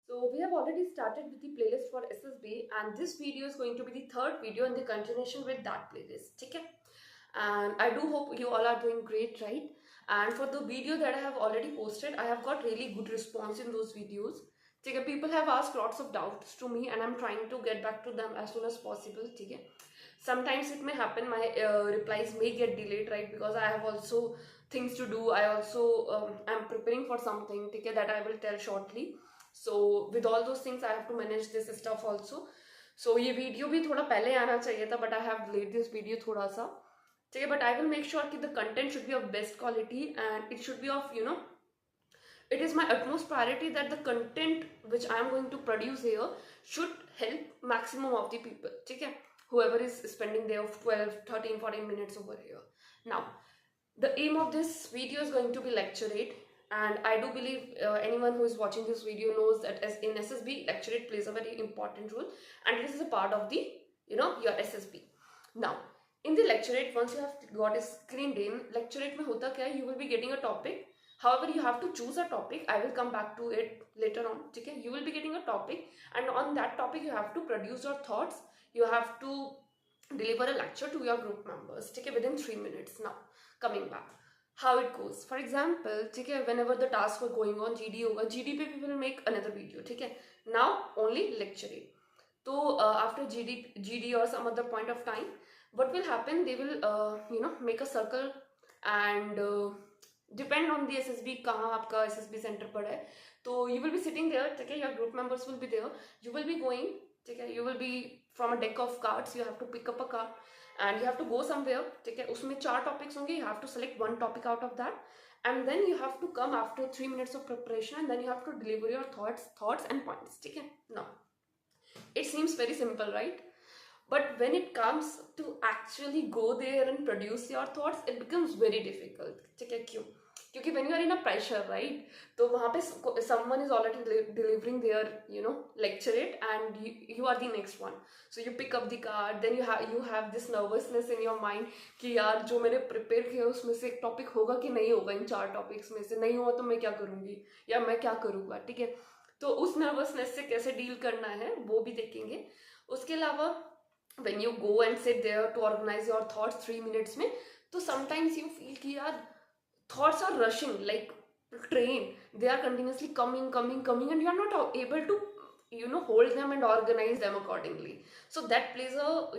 So we have already started with the playlist for SSB, and this video is going to be the third video in the continuation with that playlist. Okay? And I do hope you all are doing great, right? And for the video that I have already posted, I have got really good response in those videos. Okay? People have asked lots of doubts to me, and I'm trying to get back to them as soon as possible. Okay? Sometimes it may happen my replies may get delayed, right? Because I have also things to do. I also am preparing for something, okay, that I will tell shortly. So with all those things I have to manage this stuff also. So ये video भी थोड़ा पहले आना चाहिए था, but I have delayed this video थोड़ा सा, ठीक है. But I will make sure कि the content should be of best quality and it should be of, it is my utmost priority that the content which I am going to produce here should help maximum of the people, okay? Whoever is spending their 12, 13, 14 minutes over here. Now, the aim of this video is going to be lecturate, and I do believe anyone who is watching this video knows that as in SSB, lecturate plays a very important role, and it is a part of the, your SSB. Now, in the lecturate, once you have got a screened in, lecturate mein hota kya hai, you will be getting a topic. However, you have to choose a topic. I will come back to it later on. Okay? You will be getting a topic, and on that topic you have to produce your thoughts. You have to deliver a lecture to your group members, okay, within 3 minutes. Now, coming back, how it goes. For example, okay, whenever the tasks were going on, GD over GDP, we will make another video, okay. Now only lecturing. So after GD or some other point of time, what will happen? They will make a circle and depend on the SSB कहाँ आपका SSB center पड़ा है. So you will be sitting there, okay. Your group members will be there. You will be going, okay. You will be from a deck of cards. You have to pick up a card and you have to go somewhere, ठीक है. उसमें 4 topics होंगे. You have to select one topic out of that, and then you have to come after 3 minutes of preparation, and then you have to deliver your thoughts and points, ठीक है. Now, it seems very simple, right? But when it comes to actually go there and produce your thoughts, it becomes very difficult, ठीक है. क्यों? क्योंकि when you are in a pressure, right, तो वहाँ पे someone is already delivering their lecturate, and you are the next one. So you pick up the card, then you have this nervousness in your mind कि यार जो मैंने prepare किया उसमें से एक topic होगा कि नहीं होगा, इन 4 topics में से नहीं हुआ तो मैं क्या करूँगी या मैं क्या करूँगा, ठीक है. तो उस nervousness से कैसे deal करना है वो भी देखेंगे. उसके अलावा when you go and sit there to organize your thoughts 3 minutes में, तो sometimes you feel कि यार thoughts are rushing like train. They are continuously coming, and you are not able to hold them and organize them accordingly. So that plays a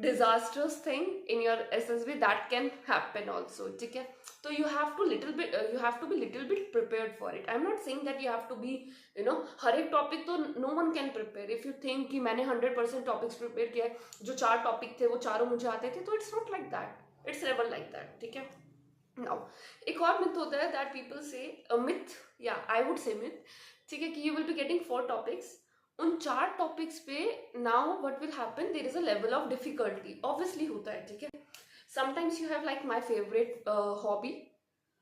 disastrous thing in your SSB that can happen also, okay. So you have to be little bit prepared for it. I'm not saying that you have to be हर एक topic तो no one can prepare. If you think कि मैंने 100% topics prepare किया है, जो 4 topic थे वो चारों मुझे आते थे, तो it's not like that. It's never like that, ठीक है. Now, एक और myth होता है that people say, a myth, yeah, I would say myth, ठीक है, कि you will be getting 4 topics. उन 4 topics पे now what will happen, there is a level of difficulty obviously होता है, ठीक है. Sometimes you have like my favorite hobby,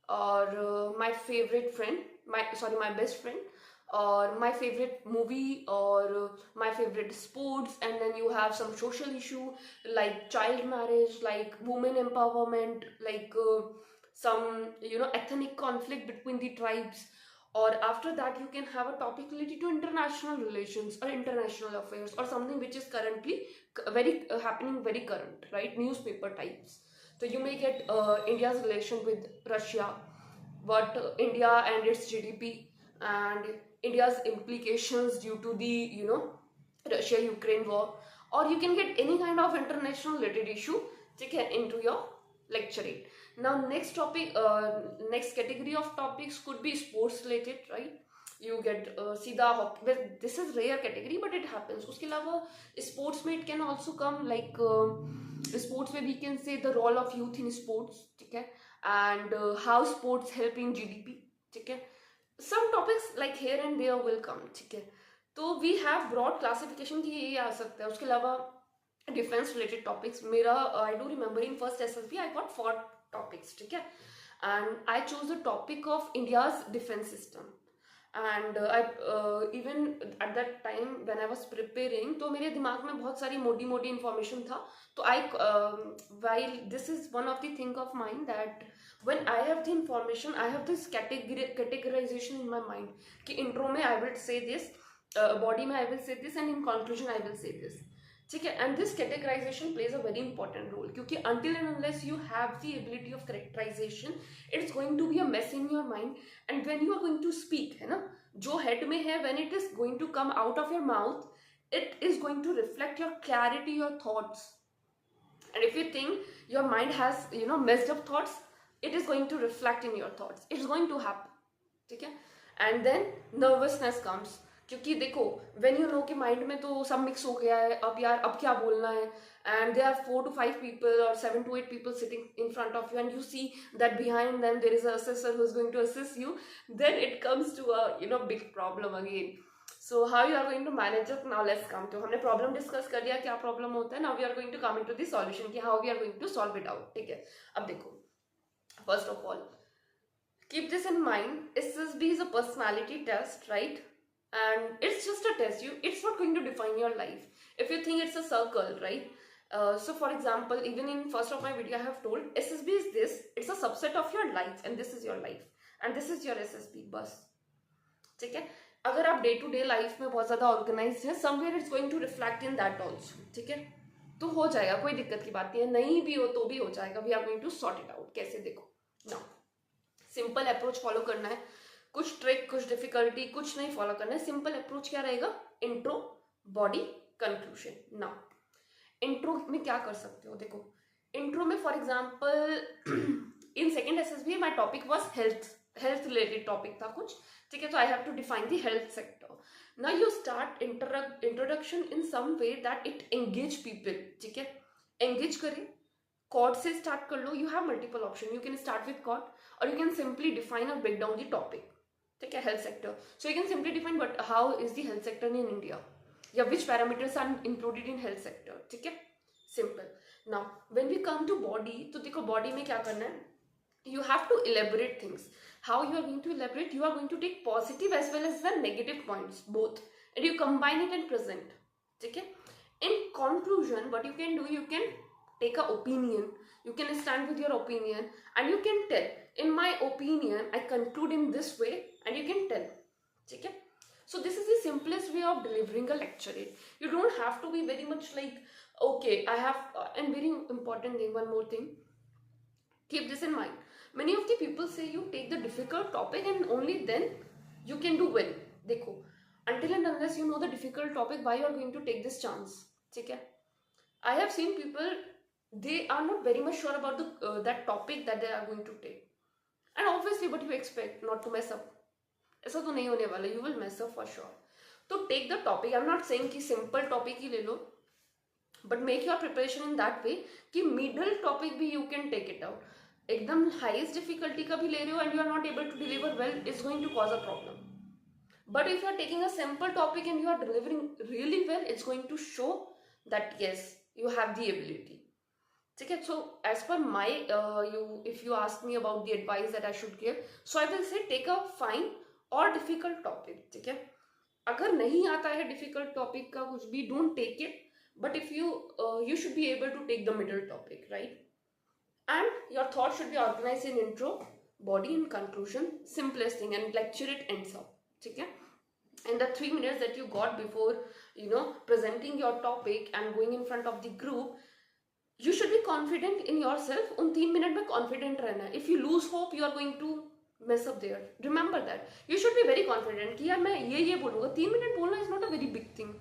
or my favorite friend, my best friend, or my favorite movie, or my favorite sports, and then you have some social issue like child marriage, like women empowerment, like some ethnic conflict between the tribes. Or after that you can have a topic related to international relations or international affairs, or something which is currently very happening, very current, right, newspaper types. So you may get India's relation with Russia, what India and its GDP, and India's implications due to the Russia-Ukraine war, or you can get any kind of international related issue, okay, into your lecturing. Now next topic, next category of topics could be sports related, right. You get सीधा hockey. Well, this is rare category but it happens. उसके अलावा sports में it can also come like sports में we can say the role of youth in sports, ठीक है, and how sports help in GDP, ठीक है. Some topics like here and there will come, ठीक है. तो we have broad classification कि ये आ सकता है. उसके अलावा defense related topics, मेरा I do remember in first SSB I got 4 topics, ठीक है, and I chose the topic of India's defense system. And I even at that time when I was preparing, तो मेरे दिमाग में बहुत सारी मोटी मोटी इन्फॉर्मेशन था. तो I while this is one of the thing of mind that when I have the information, I have this categorization in my mind कि intro में I will say this, body में I will say this, and in conclusion I will say this. ठीक है. And this categorization plays a very important role क्योंकि until and unless you have the ability of characterization, it's going to be a mess in your mind. And when you are going to speak, है ना, जो head में है, when it is going to come out of your mouth, it is going to reflect your clarity, your thoughts. And if you think your mind has, you know, messed up thoughts, it is going to reflect in your thoughts. It's going to happen. ठीक है. And then nervousness comes क्योंकि देखो when you know कि mind में तो सब mix हो गया है, अब यार अब क्या बोलना है, and there are 4 to 5 people or 7 to 8 people sitting in front of you, and you see that behind them there is an assessor who is going to assist you, then it comes to a, you know, big problem again. So how you are going to manage it? Now let's come to, हमने problem discuss कर लिया क्या problem होता है. Now we are going to come into the solution कि how we are going to solve it out. ठीक है. अब देखो, first of all, keep this in mind. SSB is a personality test, right? And it's just a test. It's not going to define your life. If you think it's a circle, right? So for example, even in first of my video I have told SSB is this. It's a subset of your life, and this is your life, and this is your SSB. बस ठीक है. अगर आप day to day life में बहुत ज़्यादा organised है, somewhere it's going to reflect in that also. ठीक है. तो हो जाएगा, कोई दिक्कत की बात नहीं है. नहीं भी हो तो भी हो जाएगा. We are going to sort it out. कैसे? देखो ना, सिंपल अप्रोच फॉलो करना है. कुछ ट्रिक, कुछ डिफिकल्टी कुछ नहीं फॉलो करना है. सिंपल अप्रोच क्या रहेगा? Intro, body, conclusion. ना इंट्रो में क्या कर सकते हो? देखो इंट्रो में for example in second SSB my topic was health related topic था कुछ. ठीक है. तो I have to define the health sector. Now you start introduction in some way that it engage people. ठीक है. एंगेज करे. Quote से start कर लो. You have multiple option. You can start with quote और यू कैन सिंपली डिफाइन और break down the topic. ठीक है. Health sector. So you can simply define but how is the health sector in India, या which parameters are included in health sector. ठीक है. Simple. Now when we come to body, तो देखो body में क्या करना है? You have to elaborate things. How you are going to elaborate? You are going to take positive as well as the negative points, both, and you combine it and present. Okay. In conclusion, what you can do, you can take a opinion. You can stand with your opinion, and you can tell. In my opinion, I conclude in this way, and you can tell. Okay. So this is the simplest way of delivering a lecture. You don't have to be very much like, okay, I have, and very important thing, one more thing. Keep this in mind. Many of the people say you take the difficult topic and only then you can do well. देखो, until and unless you know the difficult topic, why you are going to take this chance? ठीक है. I have seen people, they are not very much sure about the that topic that they are going to take, and obviously what you expect, not to mess up. ऐसा तो नहीं होने वाला. You will mess up for sure. तो take the topic. I'm not saying कि simple topic ही ले लो, but make your preparation in that way कि middle topic भी you can take it out. एकदम हाईएस्ट डिफिकल्टी का भी ले रहे हो and you are not able to deliver well, is going to cause a problem. But if you are taking a simple topic and you are delivering really well, it's going to show that yes you have the ability. ठीक है. So as per my if you ask me about the advice that I should give, so I will से take a fine और difficult topic. ठीक है. अगर नहीं आता है डिफिकल्ट टॉपिक का कुछ भी, don't take it. But if you should be able to take the middle topic, right? And your thought should be organized in intro, body, and conclusion. Simplest thing, and lecture it ends up. Okay? In the 3 minutes that you got before, you know, presenting your topic and going in front of the group, you should be confident in yourself. उन 3 minute में confident रहना है. If you lose hope, you are going to mess up there. Remember that. You should be very confident कि यार मैं ये बोलूँगा. 3 minute बोलना is not a very big thing.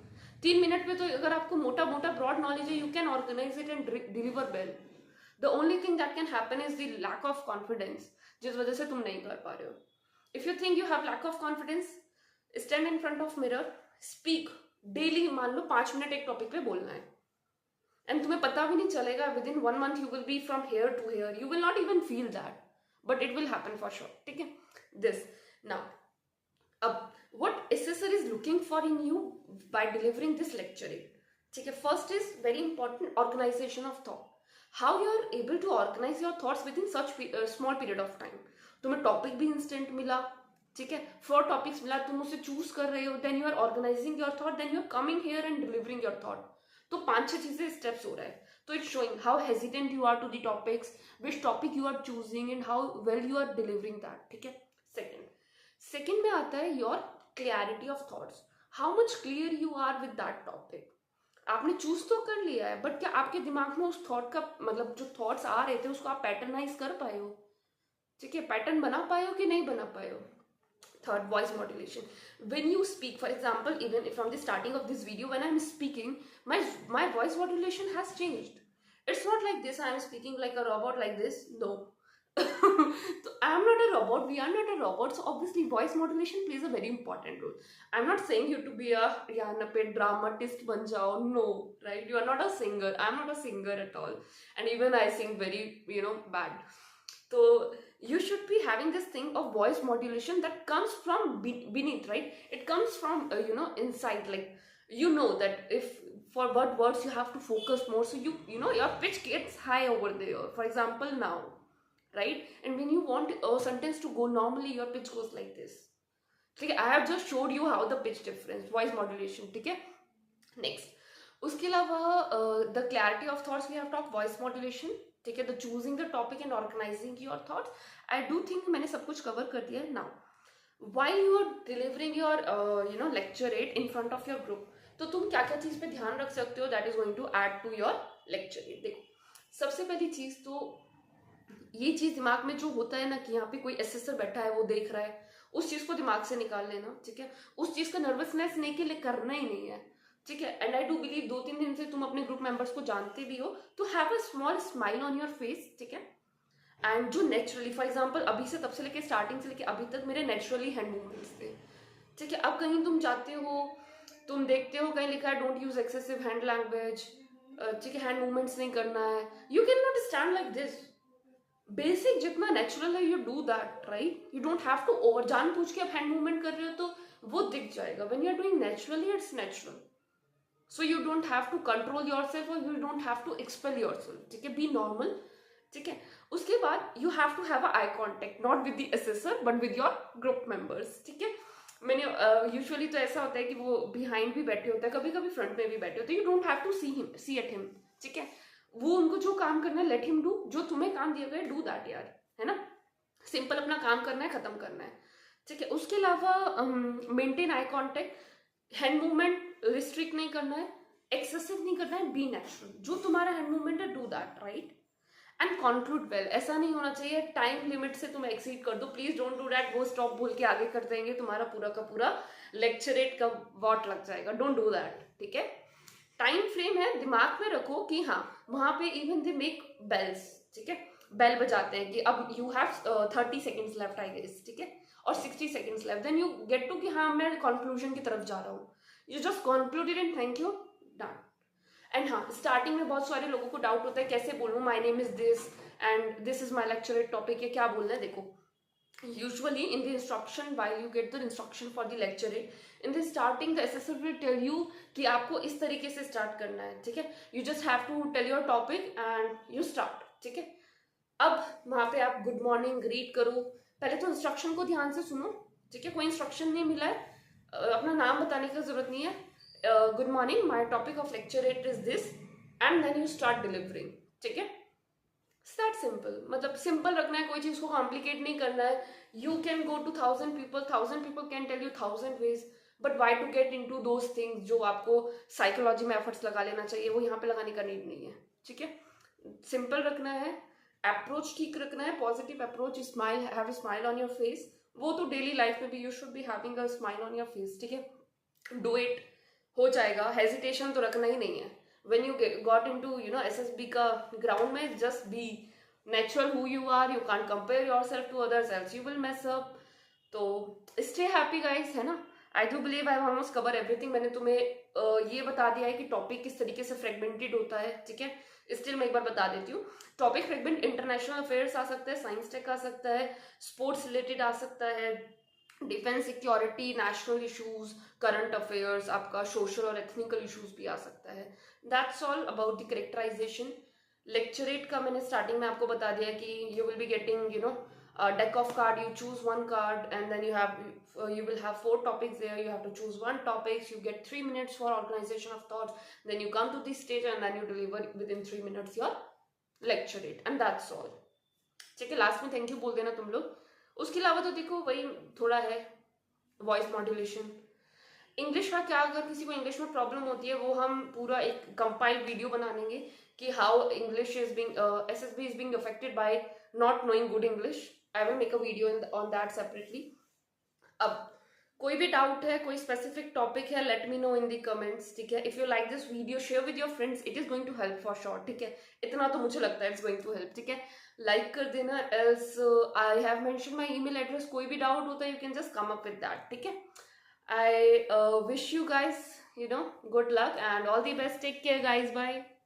3 minute में तो अगर आपको मोटा broad knowledge है, you can organize it and deliver well. The only thing that can happen is the lack of confidence, जिस वजह से तुम नहीं कर पा रहे हो. If you think you have lack of confidence, stand in front of mirror, speak daily. मान लो 5 मिनट एक टॉपिक पे बोलना है, and तुम्हें पता भी नहीं चलेगा. Within 1 month you will be from here to here. You will not even feel that, but it will happen for sure. ठीक है. This now, what assessor is looking for in you by delivering this lecture? ठीक है. First is very important, organization of thought. How you are able to organize your thoughts within such small period of time. तुम्हें topic भी instant मिला. ठीक है, 4 topics मिला, तुम उसे चूज कर रहे हो, then you are organising your thought, then you are coming here and delivering your thought. तो 5-6 चीजें स्टेप्स हो रहा है। तो it's showing how hesitant you are to the topics, which topic you are choosing and how well you are delivering that. ठीक है, second में आता है your clarity of thoughts, how much clear you are with that topic. आपने choose तो कर लिया है, बट क्या आपके दिमाग में उस थॉट का मतलब जो थॉट्स आ रहे थे उसको आप पैटर्नाइज कर पाए हो? ठीक है, पैटर्न बना पाए हो कि नहीं बना पाए हो? Third, voice modulation. When you speak, for example, even from the starting of this video, when I'm speaking, my voice modulation has changed. It's not like this, I'm speaking like a robot like this. No. So I'm not a robot, we are not a robot, so obviously voice modulation plays a very important role. I'm not saying you to be a dramatist ban jao. No, right? You are not a singer. I'm not a singer at all, and even I sing very bad. So you should be having this thing of voice modulation that comes from beneath, right? It comes from inside, like that if for what words you have to focus more, so your pitch gets high over there, for example, now, right? And when you want a sentence to go normally, your pitch goes like this. Okay, I have just showed you how the pitch difference, voice modulation. ठीक है, next, उसके अलावा the clarity of thoughts we have talked, voice modulation. ठीक है, the choosing the topic and organising your thoughts, I do think मैंने सब कुछ cover कर दिया है। Now while you are delivering your lecturette in front of your group, तो तुम क्या क्या चीज पे ध्यान रख सकते हो that is going to add to your lecturette. देखो, सबसे पहली चीज तो ये चीज दिमाग में जो होता है ना कि यहाँ पे कोई असेसर बैठा है, वो देख रहा है, उस चीज को दिमाग से निकाल लेना। ठीक है, उस चीज का नर्वसनेस नहीं के लिए करना ही नहीं है। ठीक है, एंड आई डू बिलीव 2-3 दिन से तुम अपने ग्रुप मेंबर्स को जानते भी हो, तो have a small smile on your face. ठीक है, एंड जो नेचुरली, फॉर एग्जांपल अभी से तब से लेके स्टार्टिंग से लेके अभी तक मेरे नेचुरली हैंड मूवमेंट्स थे। ठीक है, अब कहीं तुम जाते हो, तुम देखते हो कहीं लिखा है don't use excessive hand language, ठीक है, हैंड मूवमेंट्स नहीं करना है, you can not stand like this. Basic जितना नेचुरल है you do that, right? You don't have to over जान पूछ के आप हैंड मूवमेंट कर रहे हो तो वो दिख जाएगा। When you are doing naturally, it's natural, so you don't have to control yourself or you don't have to expel yourself. ठीक है, be normal. ठीक है, उसके बाद you have to have a eye contact, not with the assessor but with your group members. ठीक है, मैंने usually तो ऐसा होता है कि वो बिहाइंड भी बैठे होते हैं, कभी कभी फ्रंट में भी बैठे होते हैं, you don't have to see at him. ठीक है, वो उनको जो काम करना है लेट हिम डू, जो तुम्हें काम दिया गया डू दैट यार, है ना? सिंपल अपना काम करना है, खत्म करना है। ठीक है, उसके अलावा maintain eye contact, hand movement restrict नहीं करना है, एक्सेसिव नहीं करना है, बी नेचुरल, जो तुम्हारा हैंड मूवमेंट है do that, right? And conclude well, ऐसा नहीं होना चाहिए टाइम लिमिट से तुम एक्सीड कर दो, प्लीज डोंट डू दैट, वो स्टॉप बोल के आगे कर देंगे, तुम्हारा पूरा का पूरा लेक्चरेट का वॉट लग जाएगा, डोंट डू दैट। ठीक है, टाइम फ्रेम है, दिमाग में रखो कि हाँ वहां पे इवन दे मेक बेल्स, ठीक है, बेल बजाते हैं कि अब you have 30 seconds left I guess, ठीक है, और 60 seconds left, then you get to कि हाँ मैं कंक्लूजन की तरफ जा रहा हूँ, you just concluded and thank you, done. And हाँ, स्टार्टिंग में बहुत सारे लोगों को डाउट होता है कैसे बोलूँ, my name is this and this is my lecturette topic, ये क्या बोलना है। देखो, usually in the instruction, while you get the instruction for the lecturate, in the starting the assessor will tell you कि आपको इस तरीके से स्टार्ट करना है, ठीक है, you just have to tell your topic and you start, ठीक है। अब वहां पे आप गुड मॉर्निंग रीड करो, पहले तो इंस्ट्रक्शन को ध्यान से सुनो, ठीक है, कोई इंस्ट्रक्शन नहीं मिला है, अपना नाम बताने की जरूरत नहीं है, good morning, my topic of lecturette is this, and then you start delivering, ठीक है। दैट सिंपल, मतलब सिंपल रखना है, कोई चीज को कॉम्प्लिकेट नहीं करना है। You can go to 1000 people can tell you 1000 ways, but why to get in to those things जो आपको साइकोलॉजी में एफर्ट्स लगा लेना चाहिए, वो यहाँ पे लगाने का नीड नहीं है, ठीक है। सिंपल रखना है, अप्रोच ठीक रखना है, positive approach, smile, have a smile on your face, वो तो डेली लाइफ में भी you should be having a smile on your face, ठीक है। डू इट, हो जाएगा, हेजिटेशन तो रखना ही नहीं है। When you got into SSB का ground में, just be natural who you are, you can't compare yourself to others else you will mess up, तो stay happy guys, है ना। I do believe I have almost covered everything, मैंने तुम्हें ये बता दिया है कि टॉपिक किस तरीके से फ्रेगमेंटेड होता है, ठीक है। स्टिल मैं एक बार बता देती हूँ, टॉपिक फ्रेगमेंट इंटरनेशनल अफेयर्स आ सकता है, साइंस टेक आ सकता है, स्पोर्ट्स रिलेटेड आ सकता है, defence security, national issues, current affairs, आपका सोशल और एथनिकल इश्यूज भी आ सकता है। That's all about the characterisation. Lecturette का मैंने स्टार्टिंग में आपको बता दिया कि you will be getting deck of card. You choose one card, and then you will have 4 topics there. You have to choose one topic. You get 3 minutes for organization of thoughts. Then you come to this stage, and then you deliver within 3 minutes your lecture it, and that's all. ठीक है, last में thank you बोल देना तुम लोग. उसके अलावा तो देखो वही थोड़ा है वॉइस मॉड्यूलेशन. इंग्लिश का क्या, अगर किसी को इंग्लिश में प्रॉब्लम होती है, वो हम पूरा एक कंपाइल्ड वीडियो बना लेंगे कि how English is being SSB is being affected by not knowing good English. I will make a video on that separately. अब कोई भी डाउट है, कोई स्पेसिफिक टॉपिक है, let me know in the comments. ठीक है, if you like this video share with your friends. It is going to help for sure. ठीक है, इतना तो मुझे लगता है इट्स गोइंग टू हेल्प. ठीक है, लाइक कर देना. Else I have mention my email address. कोई भी डाउट होता है you can just come up with that. ठीक है, I wish you guys, good luck and all the best. Take care, guys. Bye.